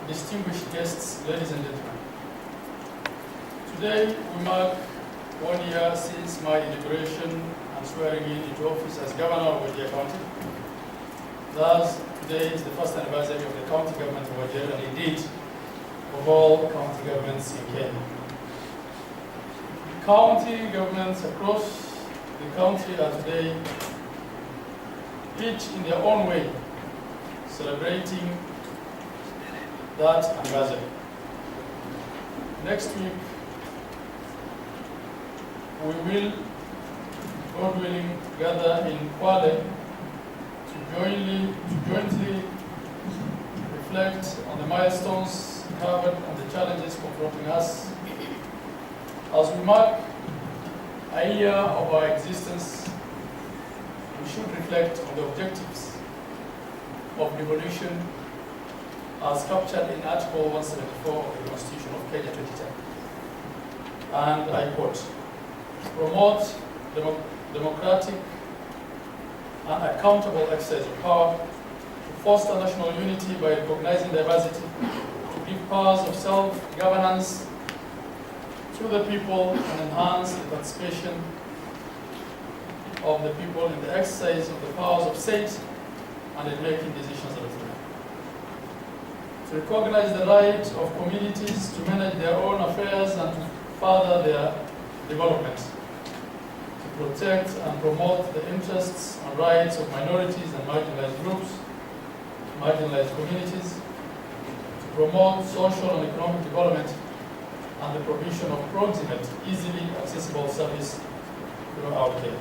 distinguished guests, ladies and gentlemen. Today we mark 1 year since my inauguration and swearing in into office as Governor of Wajir County. Thus, today is the first anniversary of the county government of Wajir, and indeed of all county governments in Kenya. County governments across the country are today, each in their own way, celebrating that anniversary. Next week, we will, God willing, gather in Kwale to jointly reflect on the milestones covered and the challenges confronting us. As we mark a year of our existence, we should reflect on the objectives of devolution as captured in Article 174 of the Constitution of Kenya 2010. And I quote, promote democratic and accountable exercise of power, to foster national unity by recognizing diversity, to give powers of self-governance to the people and enhance the participation of the people in the exercise of the powers of state and in making decisions at the time. To recognize the right of communities to manage their own affairs and to further their development. To protect and promote the interests and rights of minorities and marginalized groups, marginalized communities. To promote social and economic development and the provision of proximate, easily accessible service throughout Kenya.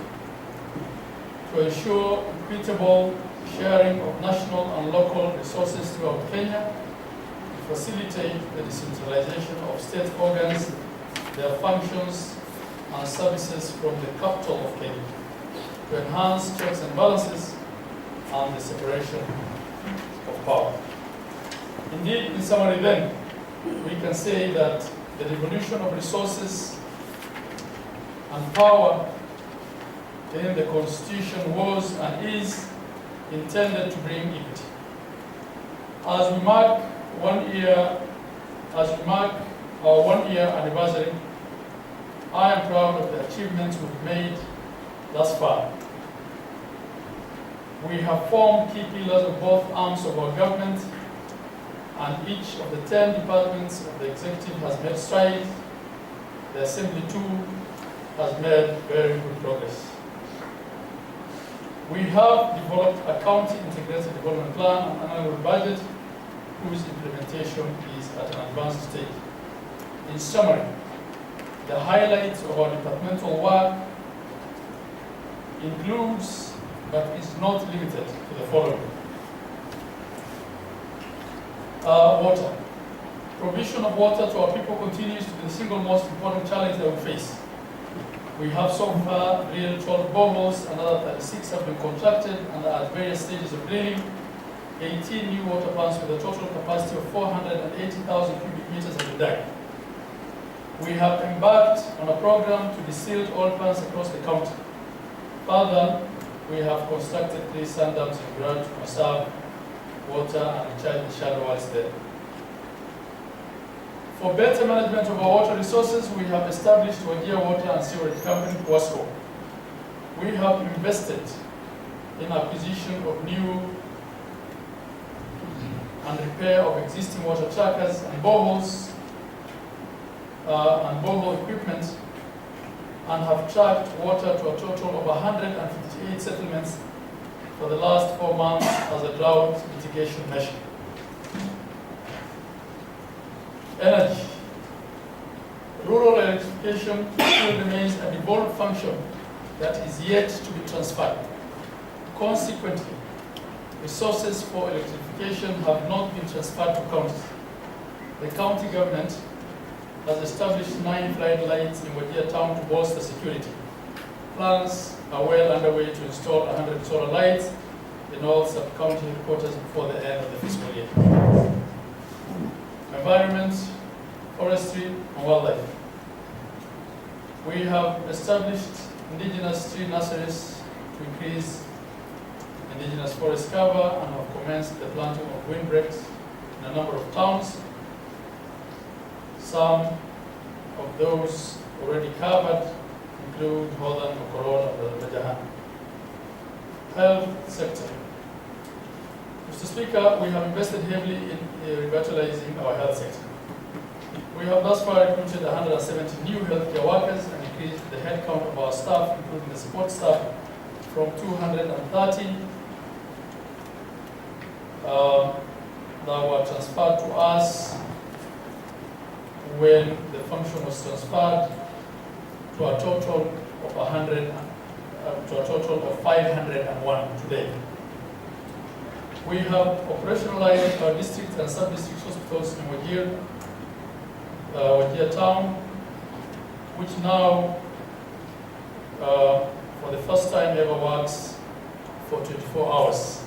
To ensure equitable sharing of national and local resources throughout Kenya, to facilitate the decentralization of state organs, their functions and services from the capital of Kenya, to enhance checks and balances and the separation of power. Indeed, in summary then, we can say that the devolution of resources and power in the Constitution was and is intended to bring equity. As we mark our 1 year anniversary, I am proud of the achievements we've made thus far. We have formed key pillars of both arms of our government, and each of the 10 departments of the executive has made strides. The Assembly too has made very good progress. We have developed a county integrated development plan and an annual budget whose implementation is at an advanced stage. In summary, the highlights of our departmental work includes, but is not limited to, the following. Water. Provision of water to our people continues to be the single most important challenge that we face. We have so far drilled 12 boreholes, another 36 have been contracted and are at various stages of drilling, 18 new water plants with a total capacity of 480,000 cubic meters have been dug. We have embarked on a program to desil oil plants across the county. Further, we have constructed 3 sand dams in Gujarat to conserve water and recharge the shallow wells there. For better management of our water resources, we have established Wajir Water and Sewerage Company, WASCO. We have invested in acquisition of new and repair of existing water trackers and boreholes and borehole equipment, and have tracked water to a total of 158 settlements for the last 4 months as a drought mitigation measure. Energy. Rural electrification still remains a devolved function that is yet to be transferred. Consequently, resources for electrification have not been transferred to counties. The county government has established 9 floodlights in Wajir town to bolster security. Plans are well underway to install 100 solar lights in all sub-county headquarters before the end of the fiscal year. Environment, forestry, and wildlife. We have established indigenous tree nurseries to increase indigenous forest cover and have commenced the planting of windbreaks in a number of towns. Some of those already covered include Hodan, Mokorol, and Bajahan. Health sector. Mr. Speaker, we have invested heavily in revitalizing our health sector. We have thus far recruited 170 new healthcare workers and increased the headcount of our staff, including the support staff, from 230 that were transferred to us when the function was transferred to a total of 501 today. We have operationalized our district and sub-district hospitals in Wajir town, which now, for the first time ever, works for 24 hours.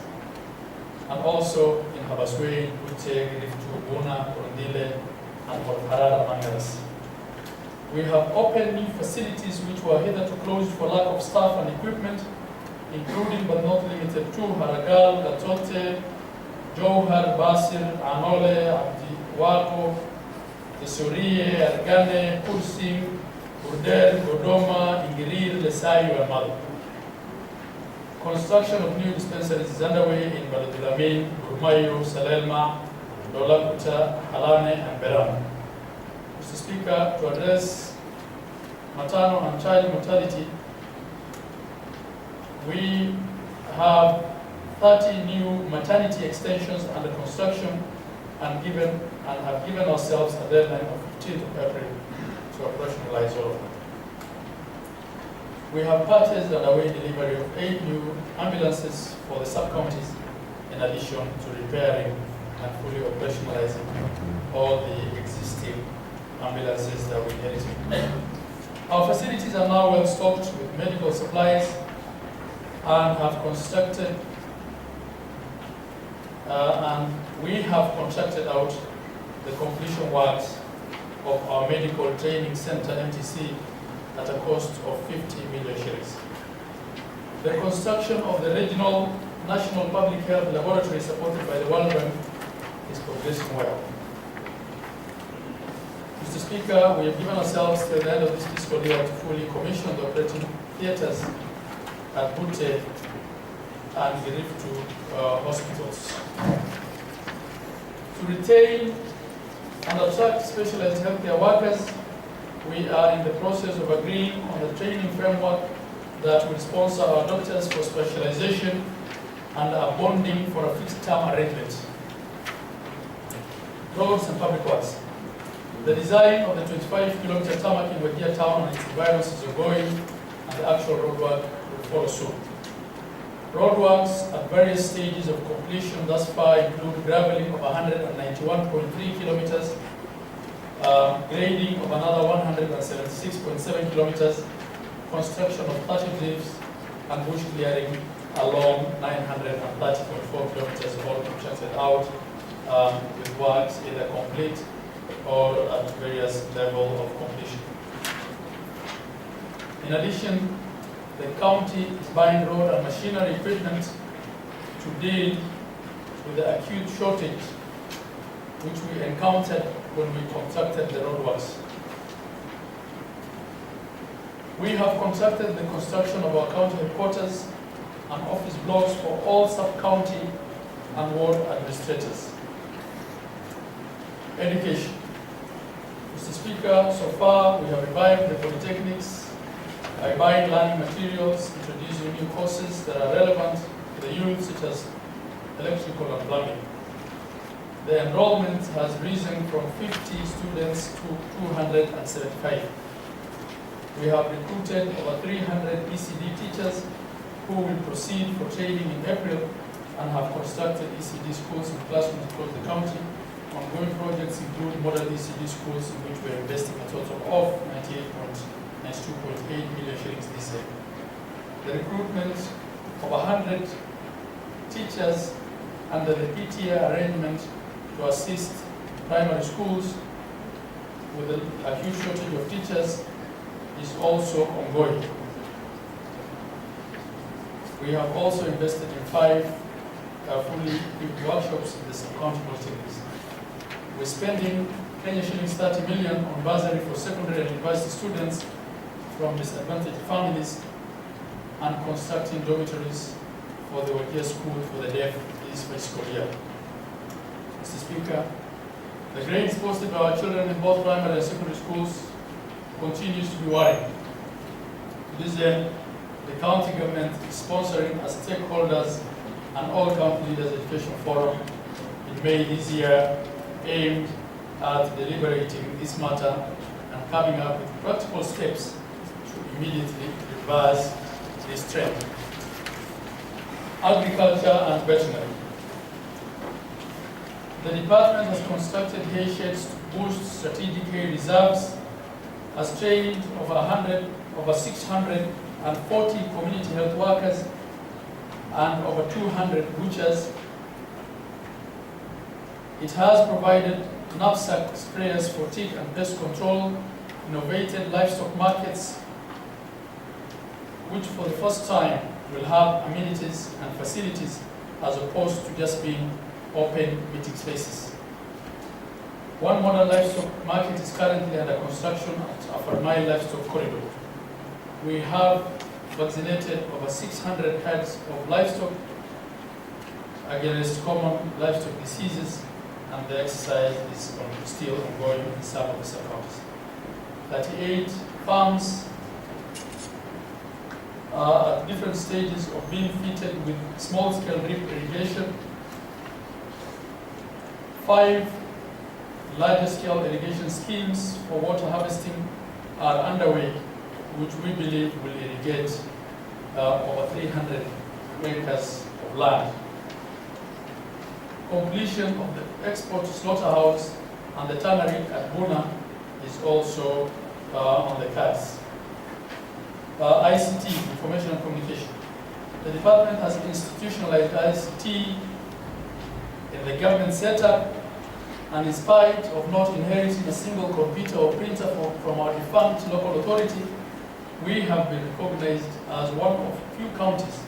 And also in Habaswe, Kute, Giriftu, Buna, Korondile, and Harada, among others. We have opened new facilities which were hitherto closed for lack of staff and equipment, including but not limited to Haragal, Gatote, Johar, Basir, Anole, Abdi Wako, Tesuriye, Argane, Kursing, Burdel, Godoma, Ingirir, Lesayu, and Malu. Construction of new dispensaries is underway in Baladulamin, Burmayo, Salelma, Dolakuta, Halane, and Beram. Mr. Speaker, to address maternal and child mortality, we have 30 new maternity extensions under construction and have given ourselves a deadline of 15th of April to operationalize all of them. We have purchased and away delivery of 8 new ambulances for the sub-counties, in addition to repairing and fully operationalizing all the existing ambulances that we inherited. Our facilities are now well stocked with medical supplies and have constructed and we have contracted out the completion works of our medical training center MTC at a cost of 50 million shillings. The construction of the regional national public health laboratory supported by the World Bank is progressing well. Mr. Speaker, we have given ourselves till the end of this fiscal year to fully commission the operating theatres at Bute and Giriftu hospitals. To retain and attract specialized healthcare workers, we are in the process of agreeing on the training framework that will sponsor our doctors for specialization and are bonding for a fixed-term arrangement. Roads and public works. The design of the 25-kilometer tarmac in Wajir town and its environs is ongoing, and the actual roadwork will follow soon. Roadworks at various stages of completion thus far include graveling of 191.3 kilometers, grading of another 176.7 kilometers, construction of 30 drifts, and bush clearing along 930.4 kilometers, all contracted out with works either complete or at various levels of completion. In addition, the county is buying road and machinery equipment to deal with the acute shortage which we encountered when we contracted the roadworks. We have contracted the construction of our county headquarters and office blocks for all sub-county and ward administrators. Education. Mr. Speaker, so far we have revived the polytechnics by buying learning materials, introducing new courses that are relevant to the youth, such as electrical and plumbing. The enrollment has risen from 50 students to 275. We have recruited over 300 ECD teachers who will proceed for training in April and have constructed ECD schools and classrooms across the county. Ongoing projects include model ECD schools in which we are investing a total of 92.8 million shillings this year. The recruitment of 100 teachers under the PTA arrangement to assist primary schools with an acute shortage of teachers is also ongoing. We have also invested in 5 fully equipped workshops in the sub-county polytechnics. we're spending Kenya shillings 30 million on bursary for secondary and university students from disadvantaged families and constructing dormitories for the Wajir School for the deaf this fiscal year. Mr. Speaker, the grades posted by our children in both primary and secondary schools continues to be worrying. To this end, the county government is sponsoring as stakeholders an all-county leaders education forum in May this year, aimed at deliberating this matter and coming up with practical steps to immediately reverse this trend. Agriculture and veterinary. The department has constructed hay sheds to boost strategic hay reserves, has trained over 640 community health workers and over 200 butchers. It has provided knapsack sprayers for tick and pest control, innovated livestock markets, which for the first time will have amenities and facilities as opposed to just being open meeting spaces. One modern livestock market is currently under construction at Upper Mile Livestock Corridor. We have vaccinated over 600 heads of livestock against common livestock diseases, and the exercise is still ongoing in some of the sub-counties. 38 farms are at different stages of being fitted with small-scale drip irrigation. 5 larger-scale irrigation schemes for water harvesting are underway, which we believe will irrigate over 300 acres of land. Completion of the export slaughterhouse and the tannery at Buna is also on the cards. ICT, information and communication. The department has institutionalized ICT in the government setup, and in spite of not inheriting a single computer or printer from our defunct local authority, we have been recognized as one of few counties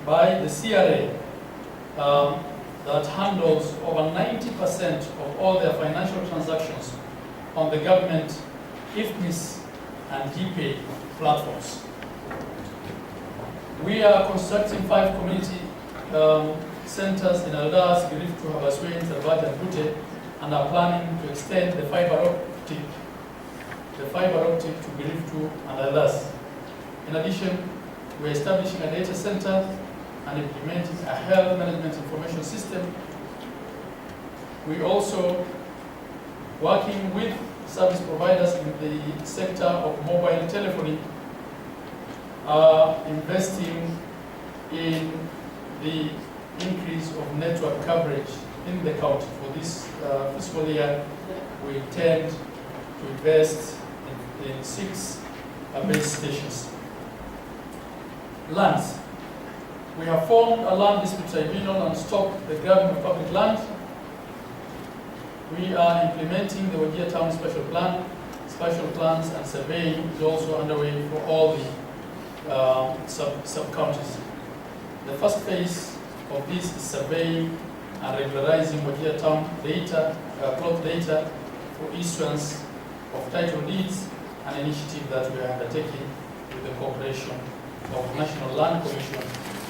by the CRA that handles over 90% of all their financial transactions on the government IFMIS and GPay platforms. We are constructing 5 community centers in Aldas, Giriftu, Habaswein, Salvat, and Bute, and are planning to extend the fiber optic to Giriftu and Aldas. In addition, we are establishing a data center and implementing a health management information system. We also working with service providers in the sector of mobile telephony, investing in the increase of network coverage in the county. For this fiscal year, we intend to invest in 6 base stations. Lands. We have formed a land dispute tribunal and stopped the grabbing of public land. We are implementing the Wajir Town Special Plan. Special plans and surveying is also underway for all the sub-counties. The first phase of this is surveying and regularizing Wajir Town data, plot data for issuance of title deeds, an initiative that we are undertaking with the cooperation of National Land Commission,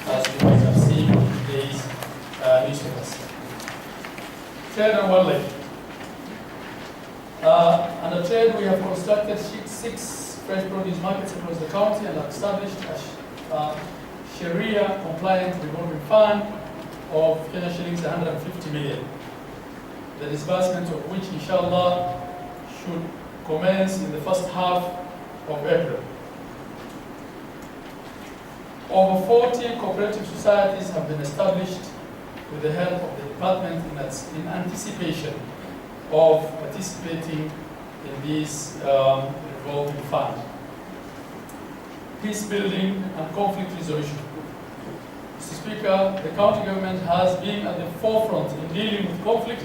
as you might have seen in today's newspapers. Trade and wildlife. Under trade, we have constructed 6 fresh produce markets across the county and have established a Sharia-compliant revolving fund of Kenya shillings 150 million. The disbursement of which, inshallah, should commence in the first half of April. Over 40 cooperative societies have been established with the help of the department in anticipation of participating in this revolving fund. Peace building and conflict resolution. Mr. Speaker, the county government has been at the forefront in dealing with conflict.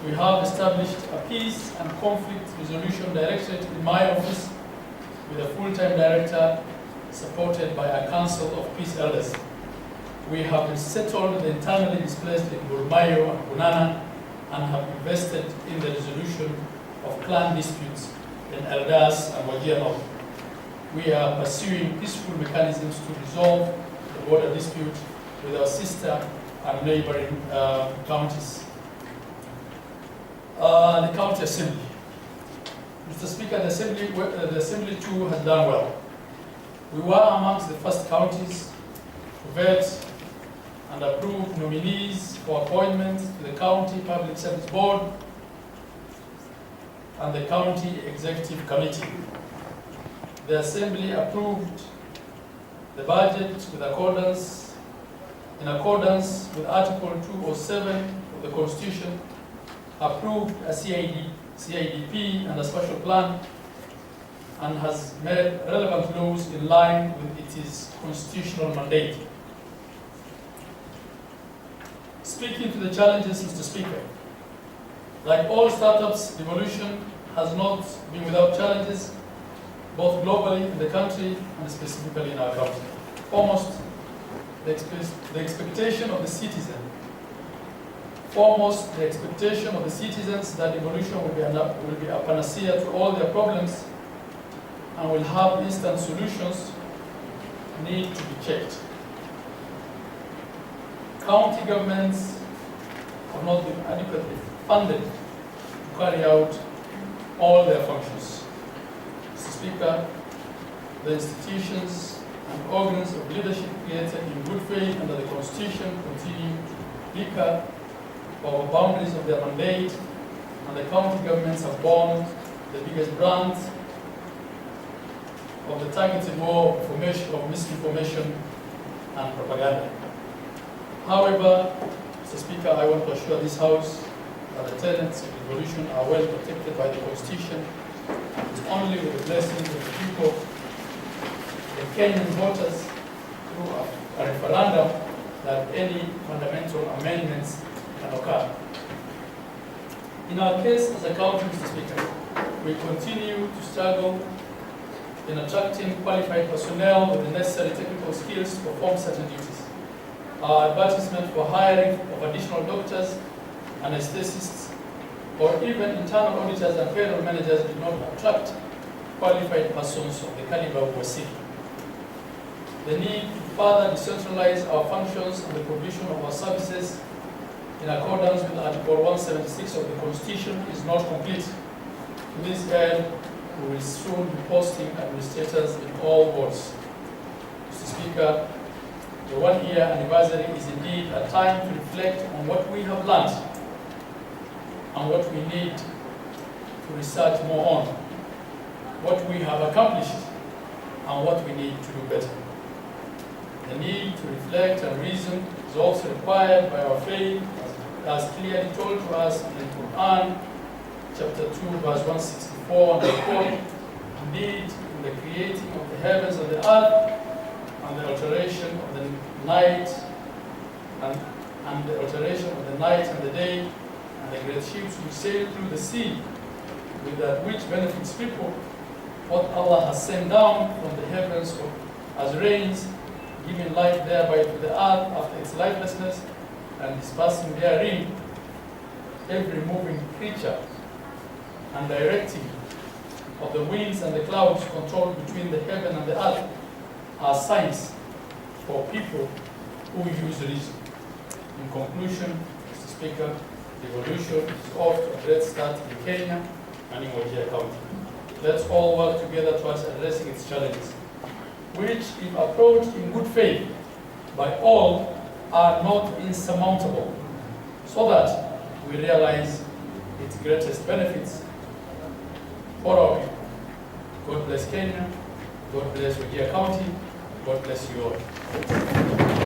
We have established a peace and conflict resolution directorate in my office with a full-time director supported by a council of peace elders. We have settled the internally displaced in Burmayo and Bunana and have invested in the resolution of clan disputes in Eldas and Wajir North. We are pursuing peaceful mechanisms to resolve the border dispute with our sister and neighboring counties. The County Assembly. Mr. Speaker, the Assembly too has done well. We were amongst the first counties to vet and approve nominees for appointment to the County Public Service Board and the County Executive Committee. The Assembly approved the budget in accordance with Article 207 of the Constitution, approved a CIDP and a special plan, and has made relevant laws in line with its constitutional mandate. Speaking to the challenges, Mr. Speaker, like all startups, devolution has not been without challenges, both globally in the country and specifically in our country. Foremost, the expectation of the citizen. Foremost, the expectation of the citizens that devolution will be a panacea to all their problems and will have instant solutions need to be checked. County governments have not been adequately funded to carry out all their functions. Mr. Speaker, the institutions and organs of leadership created in good faith under the Constitution continue to bicker over boundaries of their mandate, and the county governments have borne the biggest brunt of the targeted war of misinformation and propaganda. However, Mr. Speaker, I want to assure this House that the tenets of devolution are well protected by the Constitution. It's only with the blessings of the people, the Kenyan voters, through a referendum, that any fundamental amendments can occur. In our case as a county, Mr. Speaker, we continue to struggle in attracting qualified personnel with the necessary technical skills to perform certain duties. Our advertisement for hiring of additional doctors, anesthetists, or even internal auditors and payroll managers did not attract qualified persons of the caliber we were seeking. The need to further decentralize our functions and the provision of our services in accordance with Article 176 of the Constitution is not complete. To this end, we will soon be posting administrators in all wards. Mr. Speaker, the one-year anniversary is indeed a time to reflect on what we have learned and what we need to research more on, what we have accomplished and what we need to do better. The need to reflect and reason is also required by our faith, as clearly told to us in the Quran, chapter 2, verse 164, and I quote, "Indeed, in the creating of the heavens and the earth, and the alteration of the night, and the alteration of the night and the day, and the great ships which sail through the sea, with that which benefits people, what Allah has sent down from the heavens as rains, giving life thereby to the earth after its lifelessness, and dispersing therein every moving creature, and directing of the winds and the clouds controlled between the heaven and the earth, are signs for people who use reason." In conclusion, Mr. Speaker, devolution is off to a great start in Kenya and in Wajir County. Let's all work together towards addressing its challenges, which, if approached in good faith by all, are not insurmountable, so that we realize its greatest benefits for our people. God bless Kenya. God bless Wajir County. God bless you all.